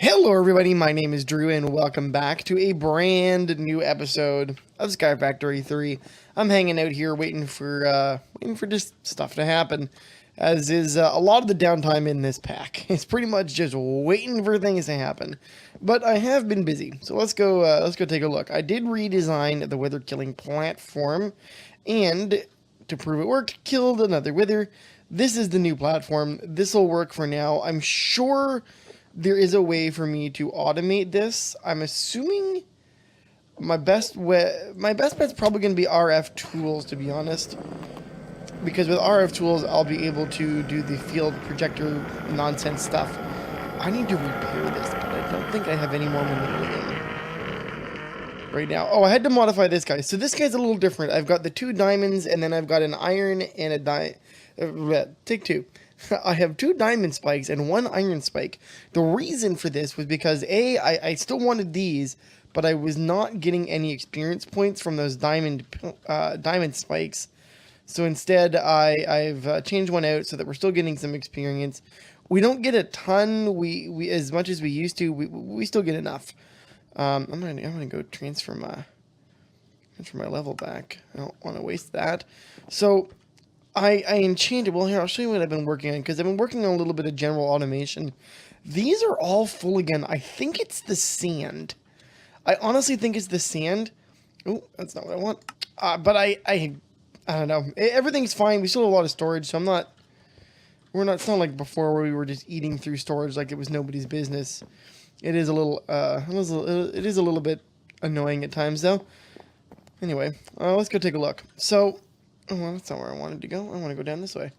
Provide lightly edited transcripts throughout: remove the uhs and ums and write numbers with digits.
Hello everybody, my name is Drew and welcome back to a brand new episode of Sky Factory 3. I'm hanging out here waiting for just stuff to happen, as is a lot of the downtime in this pack. It's pretty much just waiting for things to happen. But I have been busy, so let's go take a look. I did redesign the wither killing platform, and to prove it worked, killed another wither. This is the new platform. This will work for now. I'm sure there is a way for me to automate this. I'm assuming my best bet's probably going to be RF tools, to be honest, because with RF tools I'll be able to do the field projector nonsense stuff. I need to repair this, but I don't think I have any more maneuvering right now. Oh, I had to modify this guy. So this guy's a little different. I've got the 2 diamonds, and then I've got an iron and a take 2. I have 2 diamond spikes and 1 iron spike. The reason for this was because I still wanted these, but I was not getting any experience points from those diamond spikes. So instead, I've changed one out so that we're still getting some experience. We don't get a ton. We as much as we used to. We still get enough. I'm gonna go transfer my level back. I don't want to waste that. So I enchanted. Well, here, I'll show you what I've been working on, because I've been working on a little bit of general automation. These are all full again. I think it's the sand. I honestly think it's the sand. Oh, that's not what I want. But I don't know. Everything's fine. We still have a lot of storage, so it's not like before where we were just eating through storage like it was nobody's business. It is a little, it is a little bit annoying at times, though. Anyway, let's go take a look. So, oh, well, that's not where I wanted to go. I want to go down this way.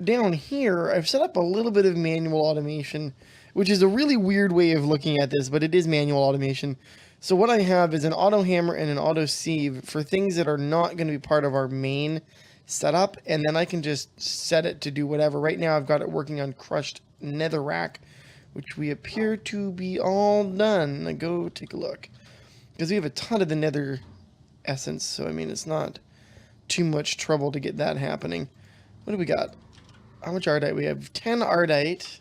Down here, I've set up a little bit of manual automation, which is a really weird way of looking at this, but it is manual automation. So what I have is an auto hammer and an auto sieve for things that are not going to be part of our main setup, and then I can just set it to do whatever. Right now, I've got it working on crushed netherrack, which we appear to be all done. Now go take a look, because we have a ton of the nether essence, so I mean it's not too much trouble to get that happening. What do we got? How much ardite? We have 10 ardite,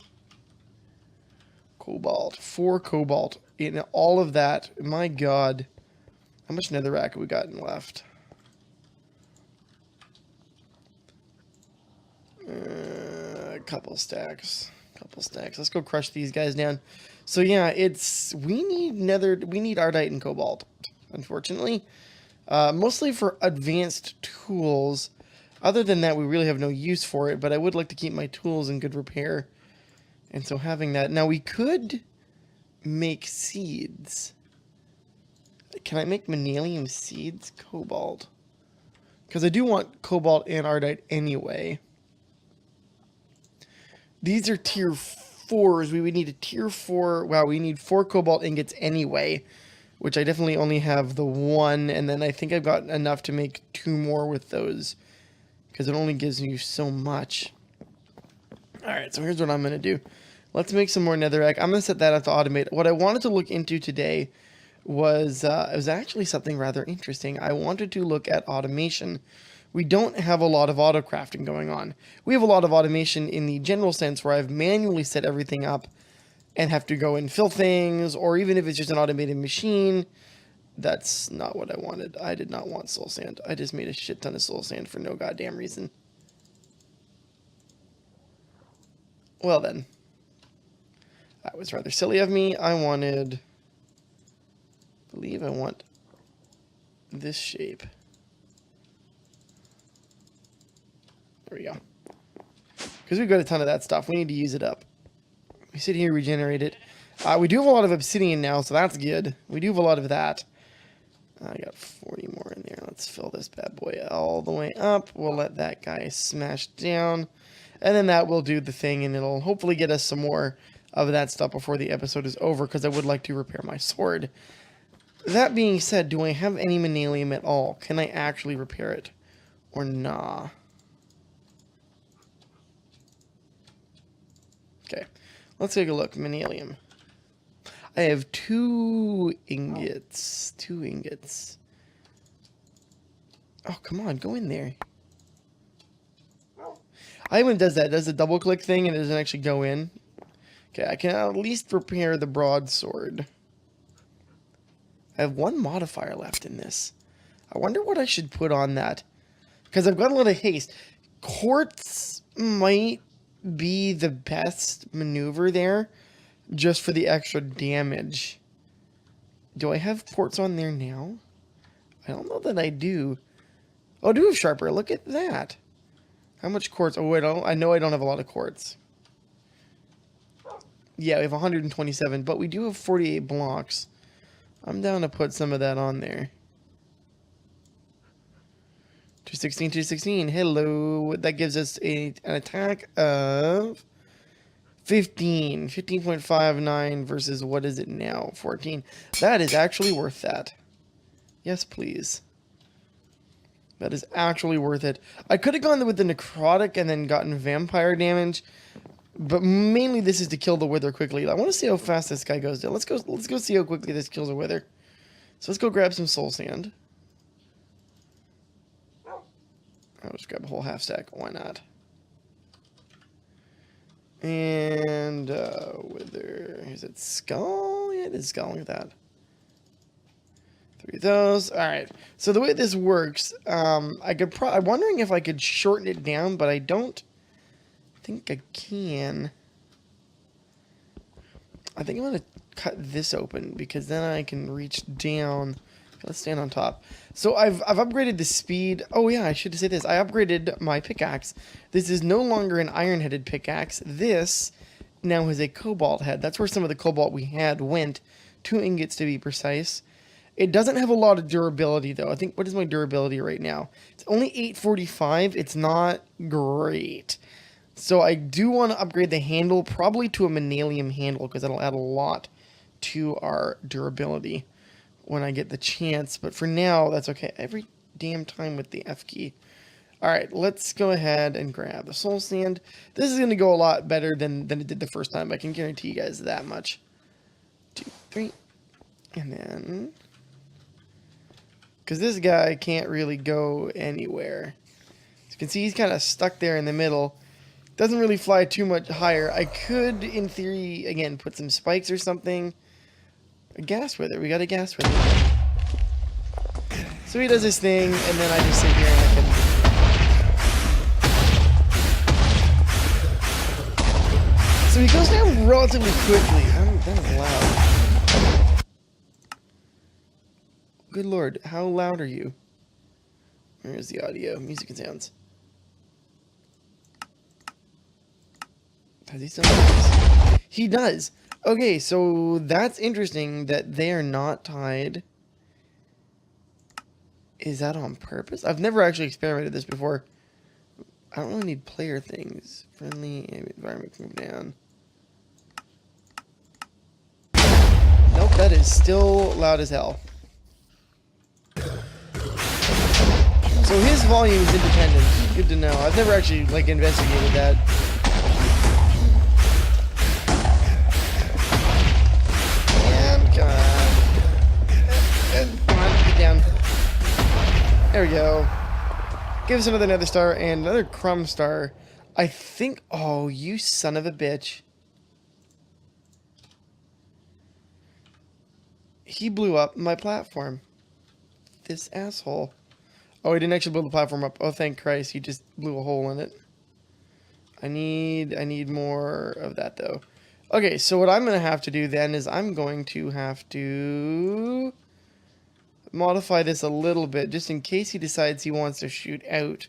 cobalt, 4 cobalt in all of that. My god, how much netherrack have we gotten left? A couple stacks. Let's go crush these guys down. So yeah, we need ardite and cobalt, unfortunately. Mostly for advanced tools. Other than that, we really have no use for it, but I would like to keep my tools in good repair. And so having that. Now, we could make seeds. Can I make manelium seeds? Cobalt. Because I do want cobalt and ardite anyway. These are tier 4s. We would need a tier 4. Wow, we need 4 cobalt ingots anyway, which I definitely only have the 1, and then I think I've got enough to make 2 more with those, because it only gives you so much. Alright, so here's what I'm going to do. Let's make some more netherrack. I'm going to set that up to automate. What I wanted to look into today was, it was actually something rather interesting. I wanted to look at automation. We don't have a lot of autocrafting going on. We have a lot of automation in the general sense where I've manually set everything up and have to go and fill things, or even if it's just an automated machine. That's not what I wanted. I did not want soul sand. I just made a shit ton of soul sand for no goddamn reason. Well then. That was rather silly of me. I want this shape. There we go. Because we've got a ton of that stuff. We need to use it up. We sit here, regenerate it. We do have a lot of obsidian now, so that's good. We do have a lot of that. I got 40 more in there. Let's fill this bad boy all the way up. We'll let that guy smash down. And then that will do the thing, and it'll hopefully get us some more of that stuff before the episode is over, because I would like to repair my sword. That being said, do I have any manelium at all? Can I actually repair it? Or nah? Okay. Let's take a look. Manelium. I have 2 ingots. 2 ingots. Oh, come on. Go in there. I hate when it does that. It does the double click thing and it doesn't actually go in. Okay, I can at least repair the broadsword. I have one modifier left in this. I wonder what I should put on that. Because I've got a lot of haste. Quartz might be the best maneuver there. Just for the extra damage. Do I have quartz on there now? I don't know that I do. Oh, I do have sharper. Look at that. How much quartz? Oh, I know I don't have a lot of quartz. Yeah, we have 127, but we do have 48 blocks. I'm down to put some of that on there. 216, 216. Hello. That gives us an attack of 15. 15.59 versus what is it now? 14. That is actually worth that. Yes, please. That is actually worth it. I could have gone with the necrotic and then gotten vampire damage, but mainly this is to kill the wither quickly. I want to see how fast this guy goes down. Let's go see how quickly this kills a wither. So let's go grab some soul sand. I'll just grab a whole half stack. Why not? And wither. Is it skull? Yeah, it is skull. Look at that. 3 of those. Alright. So the way this works, I'm wondering if I could shorten it down, but I don't think I can. I think I'm going to cut this open, because then I can reach down. Let's stand on top. So I've upgraded the speed. Oh yeah, I should say this. I upgraded my pickaxe. This is no longer an iron-headed pickaxe. This now has a cobalt head. That's where some of the cobalt we had went. 2 ingots to be precise. It doesn't have a lot of durability, though. I think, what is my durability right now? It's only 845. It's not great. So I do want to upgrade the handle, probably to a manalium handle, because that'll add a lot to our durability when I get the chance. But for now, that's okay. Every damn time with the F key. Alright, let's go ahead and grab the soul sand. This is going to go a lot better than it did the first time. I can guarantee you guys that much. 2, 3. And then... because this guy can't really go anywhere. As you can see, he's kind of stuck there in the middle. Doesn't really fly too much higher. I could, in theory, again, put some spikes or something. A gas wither. We got a gas wither. So he does his thing, and then I just sit here and I can... So he goes down relatively quickly. That is loud. Good lord, how loud are you? Where's the audio? Music and sounds. Does he still have this? He does. Okay, so that's interesting that they are not tied. Is that on purpose? I've never actually experimented this before. I don't really need player things. Friendly environment, move down. Nope, that is still loud as hell. So his volume is independent. Good to know. I've never actually, like, investigated that. And come on, get down. There we go. Give us another nether star and another crumb star. I think... oh, you son of a bitch. He blew up my platform. This asshole. Oh, he didn't actually blow the platform up. Oh, thank Christ. He just blew a hole in it. I need more of that, though. Okay, so what I'm going to have to do then is I'm going to have to modify this a little bit, just in case he decides he wants to shoot out.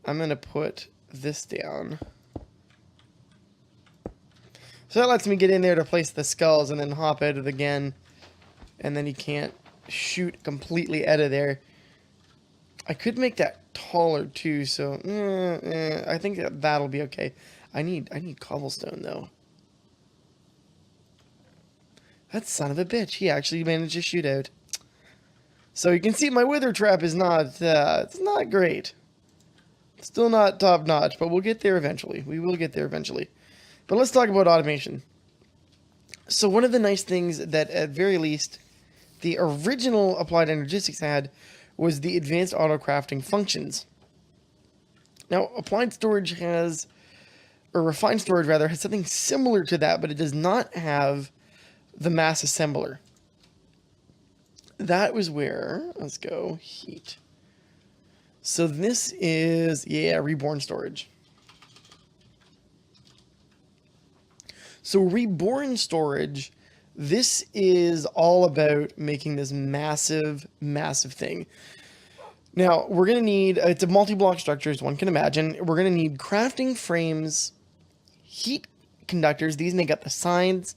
I'm going to put this down. So that lets me get in there to place the skulls and then hop out of it again. And then he can't shoot completely out of there. I could make that taller too, so I think that'll be okay. I need cobblestone though. That son of a bitch, he actually managed to shoot out. So you can see my wither trap is not it's not great. Still not top notch, but we'll get there eventually. We will get there eventually. But let's talk about automation. So one of the nice things that at very least the original Applied Energistics had was the advanced auto-crafting functions. Now, Applied Storage has or refined storage rather, has something similar to that, but it does not have the mass assembler. That was where, let's go, heat. So this is, yeah, reborn storage. So reborn storage, this is all about making this massive, massive thing. Now, we're going to need, it's a multi-block structure, as one can imagine. We're going to need crafting frames, heat conductors, these make up the sides,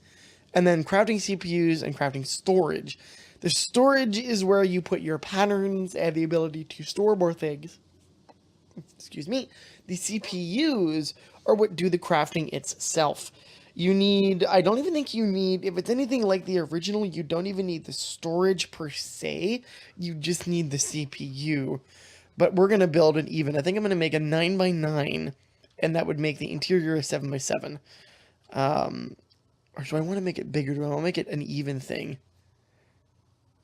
and then crafting CPUs and crafting storage. The storage is where you put your patterns and the ability to store more things. Excuse me. The CPUs are what do the crafting itself. You need, I don't even think you need, if it's anything like the original, you don't even need the storage per se. You just need the CPU. But we're going to build an even. I think I'm going to make a 9x9, and that would make the interior a 7x7. Or do I want to make it bigger? Do I want to make it an even thing?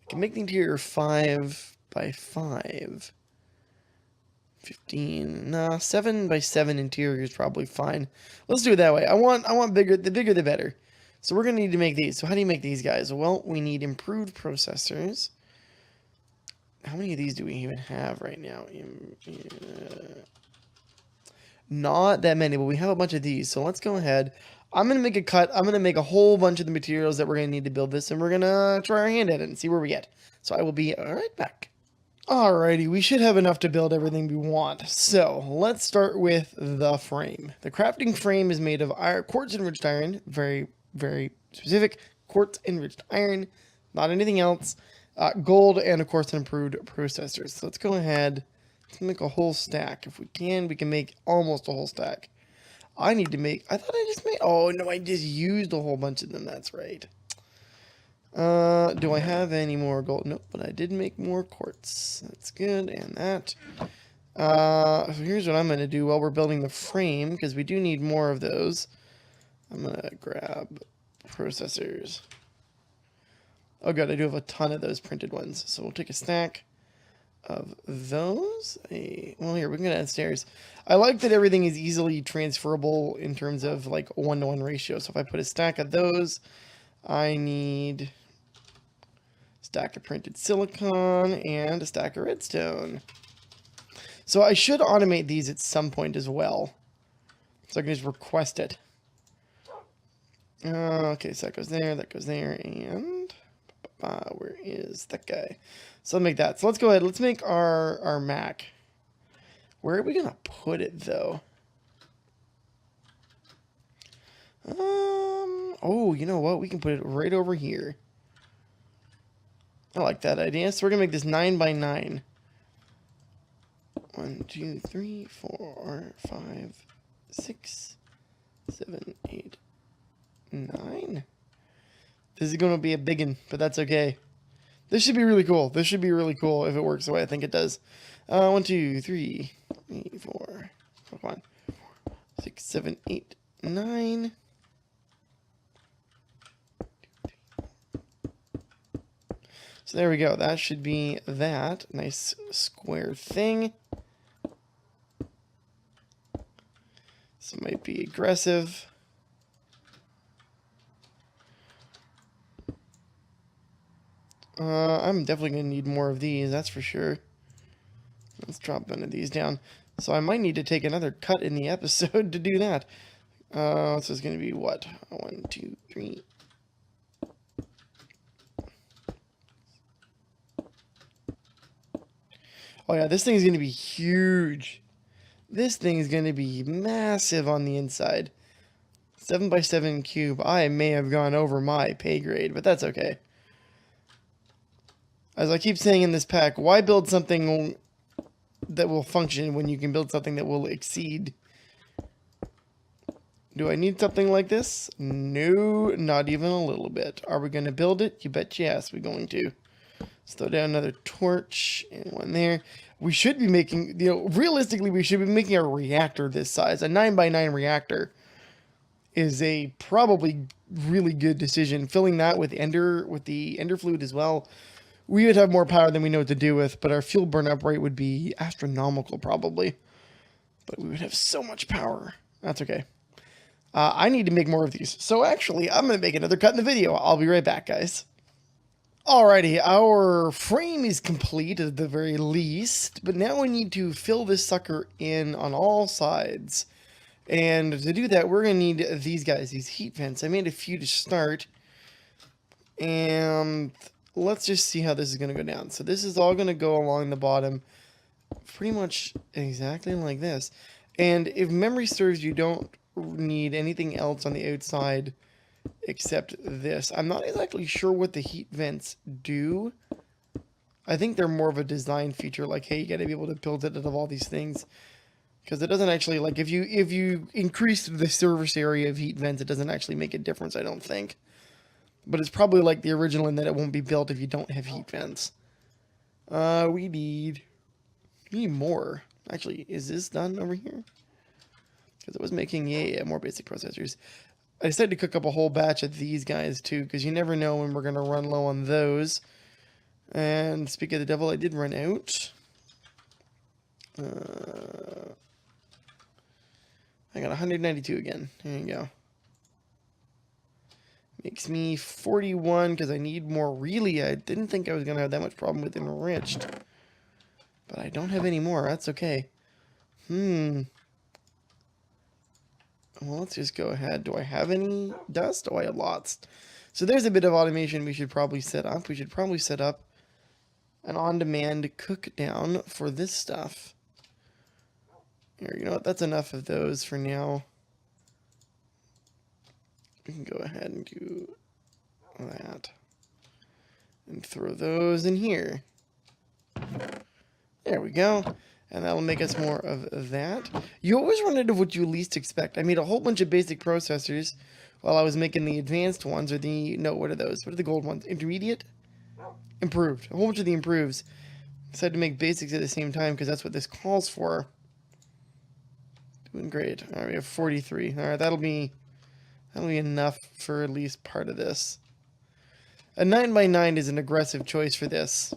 I can make the interior 5x5. 15. Nah, 7x7 interior is probably fine. Let's do it that way. I want bigger. The bigger the better. So we're gonna need to make these. So how do you make these guys? Well, we need improved processors. How many of these do we even have right now? Not that many, but we have a bunch of these. So let's go ahead. I'm gonna make a cut. I'm gonna make a whole bunch of the materials that we're gonna need to build this, and we're gonna try our hand at it and see where we get. So I will be right back. Alrighty, we should have enough to build everything we want. So, let's start with the frame. The crafting frame is made of quartz enriched iron. Very, very specific. Quartz enriched iron. Not anything else. Gold, and of course, improved processors. So, let's go ahead. Let's make a whole stack. If we can make almost a whole stack. I need to make... I thought I just made... Oh, no, I just used a whole bunch of them. That's right. Do I have any more gold? Nope, but I did make more quartz. That's good, and that. So here's what I'm going to do while we're building the frame, because we do need more of those. I'm going to grab processors. Oh god, I do have a ton of those printed ones. So we'll take a stack of those. Well, here, we can go downstairs. I like that everything is easily transferable in terms of like a 1-to-1 ratio. So if I put a stack of those, I need... stack of printed silicon and a stack of redstone. So I should automate these at some point as well. So I can just request it. Okay, so that goes there, and where is that guy? So I'll make that. So let's go ahead. Let's make our Mac. Where are we gonna put it though? Oh, you know what? We can put it right over here. I like that idea. So we're going to make this 9x9. 1, 2, 3, 4, 5, 6, 7, 8, 9. This is going to be a big one, but that's okay. This should be really cool. This should be really cool if it works the way I think it does. 1, 2, 3, 4. Come on. 6, 7, 8, 9. So there we go. That should be that. Nice square thing. This might be aggressive. I'm definitely going to need more of these, that's for sure. Let's drop one of these down. So I might need to take another cut in the episode to do that. So it's going to be what? 1, 2, 3... Oh yeah, this thing is going to be huge. This thing is going to be massive on the inside. 7x7 cube. I may have gone over my pay grade, but that's okay. As I keep saying in this pack, why build something that will function when you can build something that will exceed? Do I need something like this? No, not even a little bit. Are we going to build it? You bet yes, we're going to. Let's throw down another torch and one there. We should be making, realistically, we should be making a reactor this size. A 9x9 reactor is a probably really good decision. Filling that with the ender fluid as well, we would have more power than we know what to do with, but our fuel burn-up rate would be astronomical probably. But we would have so much power. That's okay. I need to make more of these. So actually, I'm going to make another cut in the video. I'll be right back, guys. Alrighty, our frame is complete at the very least, but now we need to fill this sucker in on all sides. And to do that, we're going to need these guys, these heat vents. I made a few to start. And let's just see how this is going to go down. So this is all going to go along the bottom pretty much exactly like this. And if memory serves, you don't need anything else on the outside except this. I'm not exactly sure what the heat vents do. I think they're more of a design feature, like, hey, you got to be able to build it out of all these things. Because it doesn't actually, like, if you increase the surface area of heat vents, it doesn't actually make a difference, I don't think. But it's probably like the original in that it won't be built if you don't have heat vents. We need more. Actually, is this done over here? Because it was making, yeah, more basic processors. I decided to cook up a whole batch of these guys too, because you never know when we're going to run low on those. And speak of the devil, I did run out. I got 192 again. There you go. Makes me 41 because I need more. Really, I didn't think I was going to have that much problem with enriched. But I don't have any more. That's okay. Well, let's just go ahead. Do I have any dust? Oh, I have lots. So there's a bit of automation we should probably set up. We should probably set up an on-demand cook down for this stuff. Here, you know what? That's enough of those for now. We can go ahead and do that. And throw those in here. There we go. And that'll make us more of that. You always run out of what you least expect. I made a whole bunch of basic processors while I was making the advanced ones, or the, no, what are those? What are the gold ones? Intermediate? Improved. A whole bunch of the improves. Decided to make basics at the same time because that's what this calls for. Doing great. All right, we have 43. All right, that'll be enough for at least part of this. A 9x9 is an aggressive choice for this.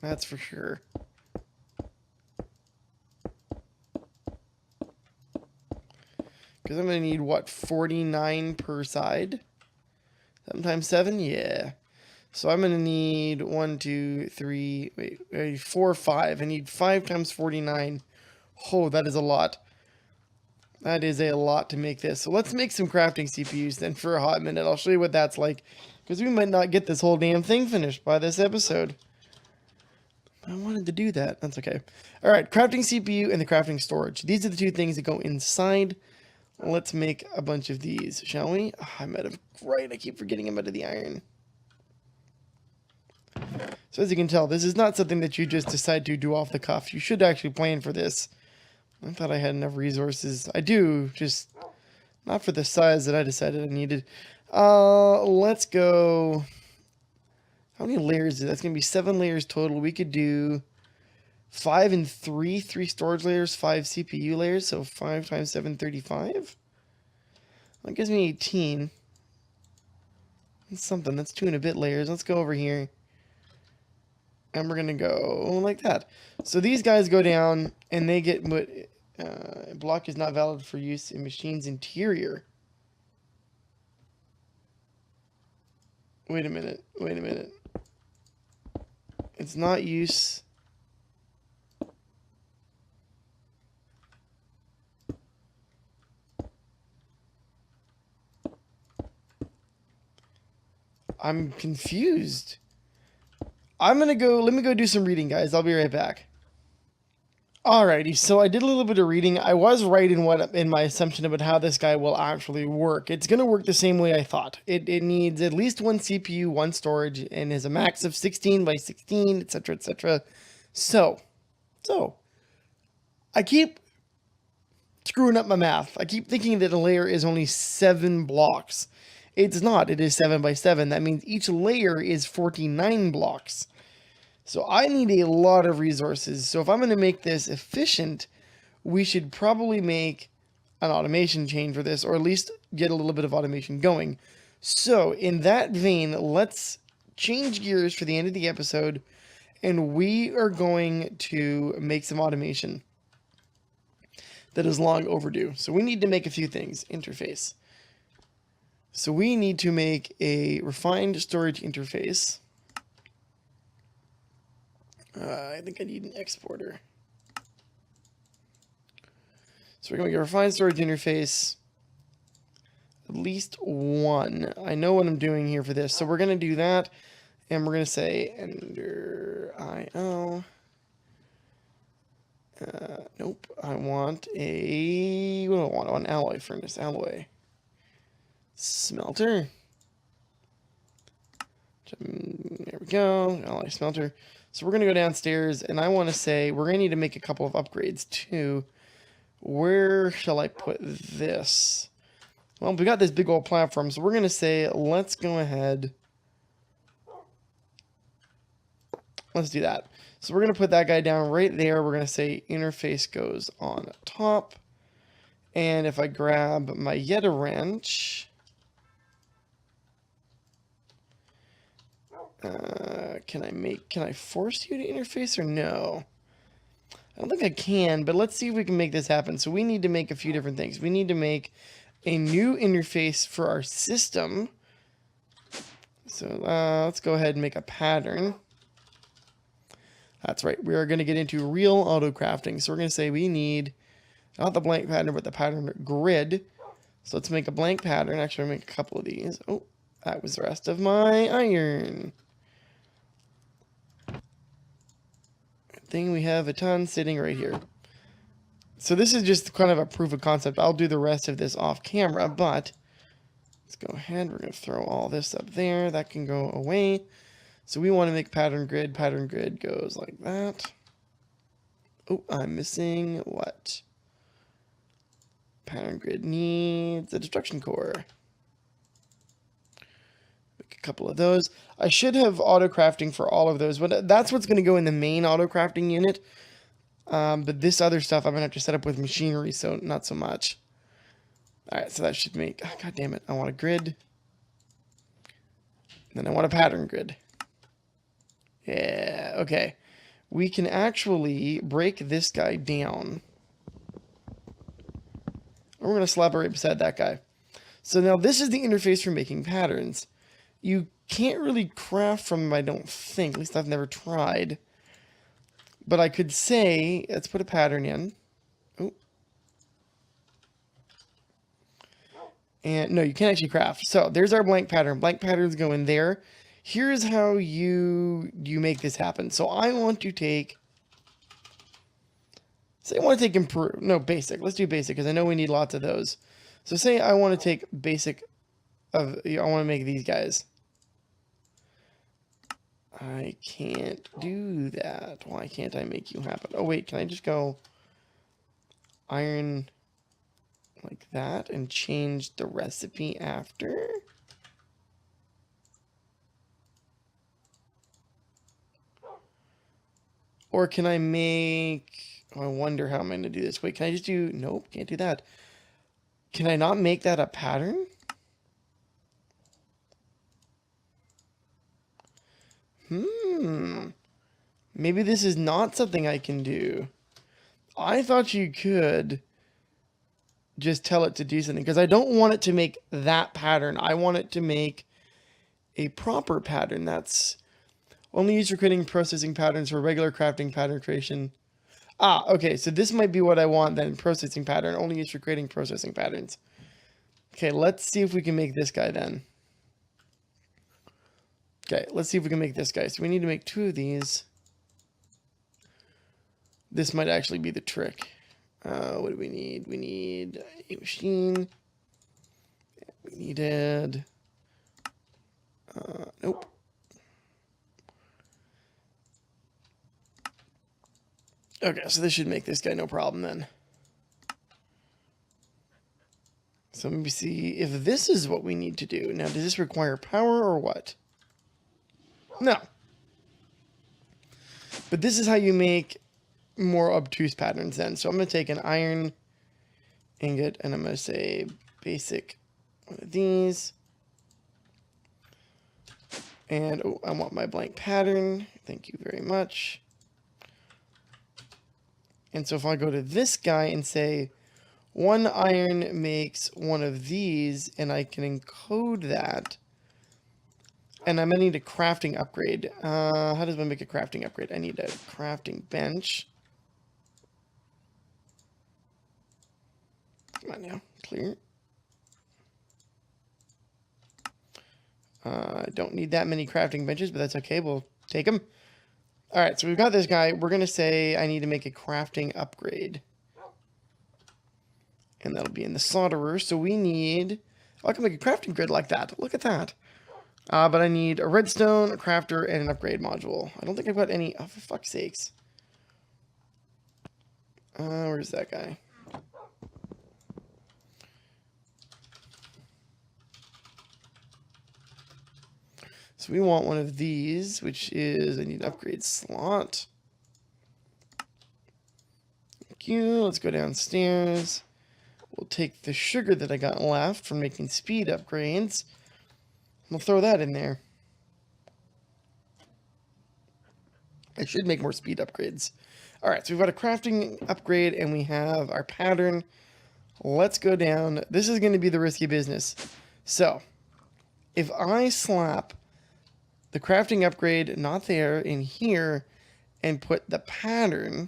That's for sure. Because I'm going to need, what, 49 per side? 7 times 7? Yeah. So I'm going to need 1, 2, 3, wait, 4, 5. I need 5 times 49. Oh, that is a lot. That is a lot to make this. So let's make some crafting CPUs then for a hot minute. I'll show you what that's like. Because we might not get this whole damn thing finished by this episode. I wanted to do that. That's okay. Alright, crafting CPU and the crafting storage. These are the two things that go inside. Let's make a bunch of these, shall we? Oh, I'm out of... Right, I keep forgetting I'm out of the iron. So as you can tell, this is not something that you just decide to do off the cuff. You should actually plan for this. I thought I had enough resources. I do, just not for the size that I decided I needed. Let's go... How many layers is that? That's going to be 7 layers total. We could do 5 and 3. 3 storage layers, 5 CPU layers. So 5 times 7, 35. That gives me 18. That's something. That's 2 and a bit layers. Let's go over here. And we're going to go like that. So these guys go down and they get... block is not valid for use in machine's interior. Wait a minute. Wait a minute. It's not use... I'm confused. Let me go do some reading, guys. I'll be right back. Alrighty, so I did a little bit of reading. I was right in my assumption about how this guy will actually work. It's going to work the same way I thought. It needs at least 1 CPU, 1 storage, and is a max of 16 by 16, etc., etc. So, I keep screwing up my math. I keep thinking that a layer is only 7 blocks. It's not. It is 7 by 7. That means each layer is 49 blocks. So I need a lot of resources. So if I'm going to make this efficient, we should probably make an automation chain for this, or at least get a little bit of automation going. So in that vein, let's change gears for the end of the episode, and we are going to make some automation that is long overdue. So we need to make a few things. Interface. So we need to make a refined storage interface. I think I need an exporter. So we're going to make a refined storage interface. At least one. I know what I'm doing here for this. So we're going to do that. And we're going to say ender IO. Nope. I want a... What do I want? I want an alloy furnace. Alloy. Smelter. There we go. Alloy smelter. So we're going to go downstairs, and I want to say we're going to need to make a couple of upgrades too. Where shall I put this? Well, we got this big old platform, so we're going to say let's go ahead. Let's do that. So we're going to put that guy down right there. We're going to say interface goes on top. And if I grab my Yeta wrench, can I force you to interface or no? I don't think I can, but let's see if we can make this happen. So we need to make a few different things. We need to make a new interface for our system. So let's go ahead and make a pattern. That's right. We are going to get into real auto crafting. So we're going to say we need not the blank pattern, but the pattern grid. So let's make a blank pattern. Actually, I'll make a couple of these. Oh, that was the rest of my iron. Good thing we have a ton sitting right here. So this is just kind of a proof of concept. I'll do the rest of this off camera, but let's go ahead. We're going to throw all this up there. That can go away. So we want to make pattern grid. Pattern grid goes like that. Oh, I'm missing what? Pattern grid needs a destruction core. Make a couple of those. I should have auto crafting for all of those, but that's what's going to go in the main auto crafting unit. But this other stuff I'm going to have to set up with machinery, so not so much. Alright, so that should make... Oh, God damn it. I want a grid. Then I want a pattern grid. Yeah, okay. We can actually break this guy down. We're going to slap it right beside that guy. So now this is the interface for making patterns. You can't really craft from them, I don't think. At least I've never tried. But I could say, let's put a pattern in. Oh. And no, you can't actually craft. So there's our blank pattern. Blank patterns go in there. Here's how you make this happen. So I want to take... Say I want to take improve. No, basic. Let's do basic because I know we need lots of those. So say I want to take basic of... I want to make these guys. I can't do that. Why can't I make you happen? Oh, wait. Can I just go iron like that and change the recipe after? Or can I make... Oh, I wonder how I'm going to do this. Wait, can I just do... Nope, can't do that. Can I not make that a pattern? Maybe this is not something I can do. I thought you could just tell it to do something. Because I don't want it to make that pattern. I want it to make a proper pattern. That's only used for creating processing patterns for regular crafting pattern creation. Ah, okay, so this might be what I want then. Processing pattern, only used for creating processing patterns. Okay, let's see if we can make this guy then. Okay, let's see if we can make this guy. So we need to make 2 of these. This might actually be the trick. What do we need? We need a machine. We needed... nope. Okay, so this should make this guy no problem then. So let me see if this is what we need to do. Now, does this require power or what? No. But this is how you make more obtuse patterns then. So I'm going to take an iron ingot and I'm going to say basic one of these. And oh, I want my blank pattern. Thank you very much. And so if I go to this guy and say, 1 iron makes one of these, and I can encode that. And I'm going to need a crafting upgrade. How does one make a crafting upgrade? I need a crafting bench. Come on now, clear. I don't need that many crafting benches, but that's okay. We'll take them. All right, so we've got this guy. We're going to say I need to make a crafting upgrade. And that'll be in the solderer. So we need... Oh, I can make a crafting grid like that. Look at that. But I need a redstone, a crafter, and an upgrade module. I don't think I've got any... Oh, for fuck's sakes. Where's that guy? So we want one of these, which is... I need an upgrade slot. Thank you. Let's go downstairs. We'll take the sugar that I got left from making speed upgrades. We'll throw that in there. I should make more speed upgrades. Alright, so we've got a crafting upgrade and we have our pattern. Let's go down. This is going to be the risky business. So, if I slap the crafting upgrade, not there, in here, and put the pattern...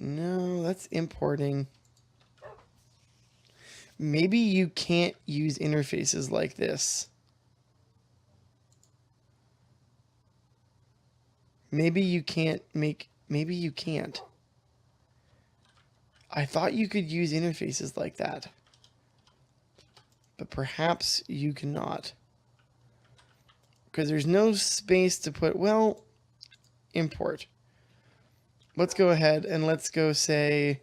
No, that's importing. Maybe you can't use interfaces like this. Maybe you can't make... Maybe you can't. I thought you could use interfaces like that. But perhaps you cannot. Because there's no space to put... Well, import. Let's go ahead and let's go say...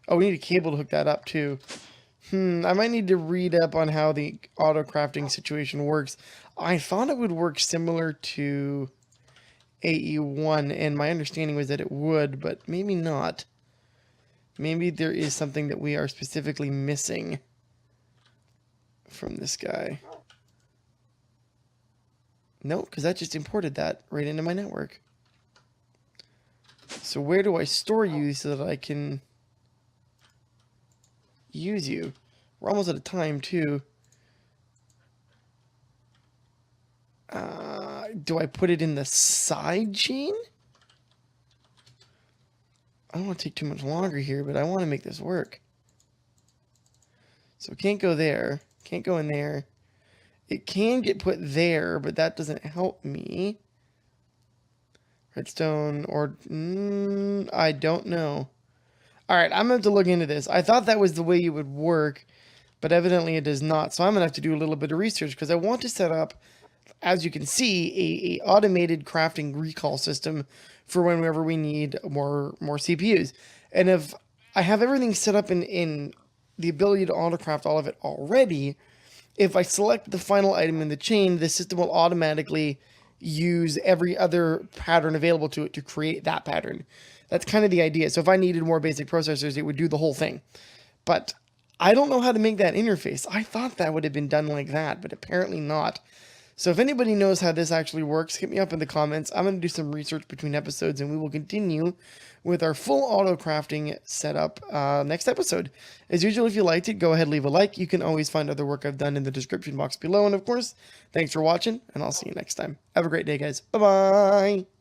Oh, we need a cable to hook that up too. I might need to read up on how the auto-crafting situation works. I thought it would work similar to AE1, and my understanding was that it would, but maybe not. Maybe there is something that we are specifically missing from this guy. No, because that just imported that right into my network. So where do I store you so that I can use you? We're almost out of time, too. Do I put it in the side chain? I don't want to take too much longer here, but I want to make this work. So it can't go there. Can't go in there. It can get put there, but that doesn't help me. Redstone or... I don't know. Alright, I'm going to have to look into this. I thought that was the way it would work, but evidently it does not. So I'm going to have to do a little bit of research because I want to set up, as you can see, a automated crafting recall system for whenever we need more CPUs. And if I have everything set up in the ability to autocraft all of it already, if I select the final item in the chain, the system will automatically use every other pattern available to it to create that pattern. That's kind of the idea. So if I needed more basic processors, it would do the whole thing. But I don't know how to make that interface. I thought that would have been done like that, but apparently not. So if anybody knows how this actually works, hit me up in the comments. I'm going to do some research between episodes, and we will continue with our full auto crafting setup next episode. As usual, if you liked it, go ahead, leave a like. You can always find other work I've done in the description box below. And of course, thanks for watching, and I'll see you next time. Have a great day, guys. Bye-bye.